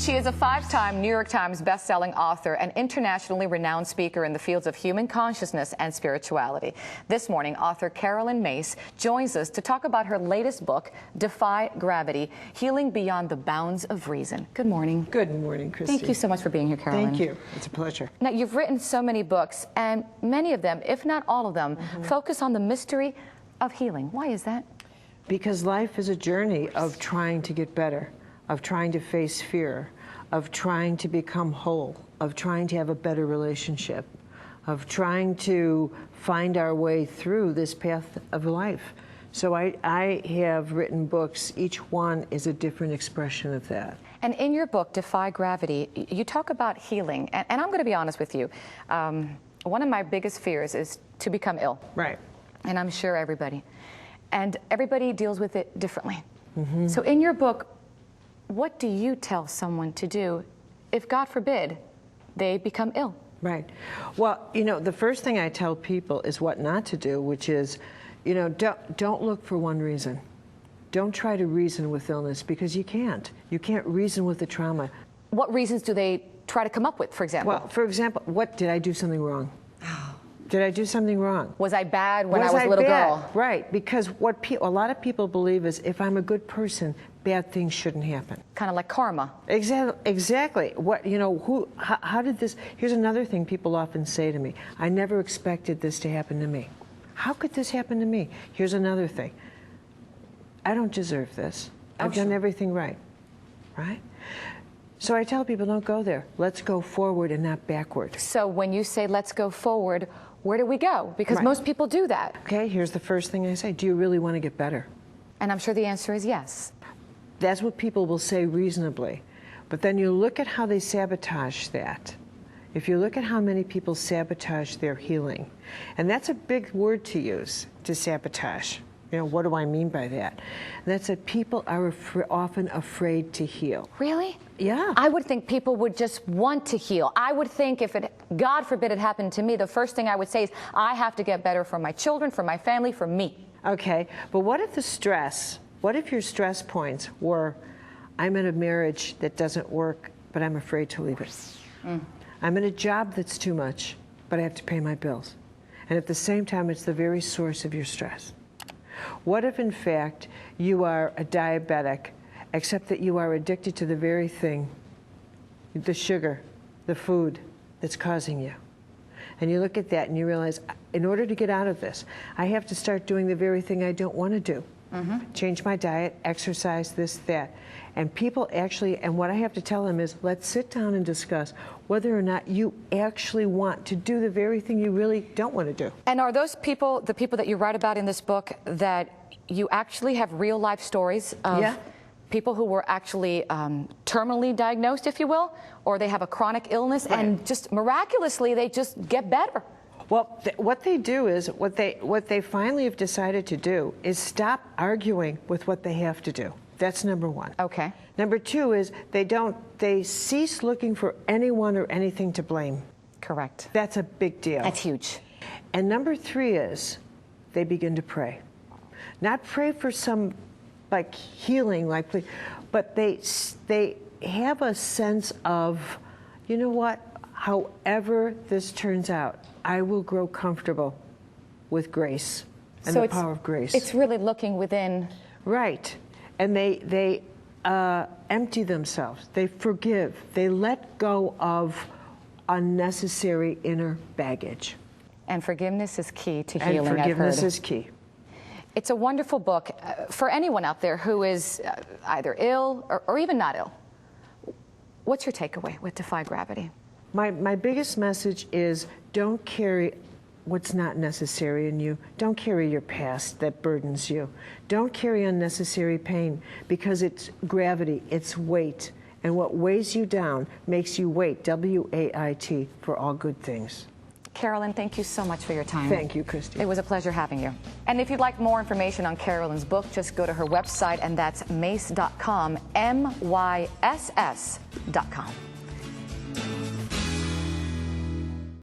She is a 5-time New York Times best-selling author and internationally renowned speaker in the fields of human consciousness and spirituality. This morning, author Caroline Myss joins us to talk about her latest book, Defy Gravity, Healing Beyond the Bounds of Reason. Good morning. Good morning, Christy. Thank you so much for being here, Caroline. Thank you. It's a pleasure. Now, you've written so many books, and many of them, if not all of them, focus on the mystery of healing. Why is that? Because life is a journey of trying to get better, of trying to face fear, of trying to become whole, of trying to have a better relationship, of trying to find our way through this path of life. So I have written books. Each one is a different expression of that. And in your book, Defy Gravity, you talk about healing. And I'm going to be honest with you. One of my biggest fears is to become ill. Right. And I'm sure everybody. And everybody deals with it differently. So in your book, what do you tell someone to do if, God forbid, they become ill? Right. Well, you know, the first thing I tell people is what not to do, which is, you know, don't look for one reason. Don't try to reason with illness, because you can't. You can't reason with the trauma. What reasons do they try to come up with, for example? Well, for example, did I do something wrong? Did I do something wrong? Was I bad when I was a little girl? Right, because what a lot of people believe is if I'm a good person, bad things shouldn't happen. Kind of like karma. Exactly. What, you know, how did this, here's another thing people often say to me, I never expected this to happen to me. How could this happen to me? Here's another thing. I don't deserve this. I've done everything right, right? So I tell people, don't go there. Let's go forward and not backward. So when you say let's go forward, where do we go? Because most people do that. Okay, here's the first thing I say. Do you really want to get better? And I'm sure the answer is yes. That's what people will say reasonably. But then you look at how they sabotage that. If you look at how many people sabotage their healing, and that's a big word to use, to sabotage. You know, what do I mean by that? And that's that people are often afraid to heal. Really? Yeah. I would think people would just want to heal. I would think if it, God forbid it happened to me, the first thing I would say is, I have to get better for my children, for my family, for me. Okay. But what if your stress points were, I'm in a marriage that doesn't work, but I'm afraid to leave it. I'm in a job that's too much, but I have to pay my bills. And at the same time, it's the very source of your stress. What if, in fact, you are a diabetic, except that you are addicted to the very thing, the sugar, the food that's causing you? And you look at that and you realize, in order to get out of this, I have to start doing the very thing I don't want to do. Change my diet, exercise, this, that. And people actually, and what I have to tell them is, let's sit down and discuss whether or not you actually want to do the very thing you really don't want to do. And are those people, the people that you write about in this book, that you actually have real life stories of people who were actually terminally diagnosed, if you will, or they have a chronic illness and just miraculously they just get better? Well, what they do is, what they finally have decided to do is stop arguing with what they have to do. That's number one. Okay. Number two is they cease looking for anyone or anything to blame. Correct. That's a big deal. That's huge. And number three is they begin to pray. Not pray for some like healing, but they have a sense of, you know what, however this turns out, I will grow comfortable with grace and the power of grace. It's really looking within. Right. And they empty themselves. They forgive. They let go of unnecessary inner baggage. And forgiveness is key to healing, And forgiveness I've heard. is key. It's a wonderful book for anyone out there who is either ill or even not ill. What's your takeaway with Defy Gravity? My biggest message is, don't carry what's not necessary in you. Don't carry your past that burdens you. Don't carry unnecessary pain, because it's gravity, it's weight. And what weighs you down makes you wait, W-A-I-T, for all good things. Caroline, thank you so much for your time. Thank you, Christy. It was a pleasure having you. And if you'd like more information on Caroline's book, just go to her website, and that's Myss.com, M-Y-S-S.com.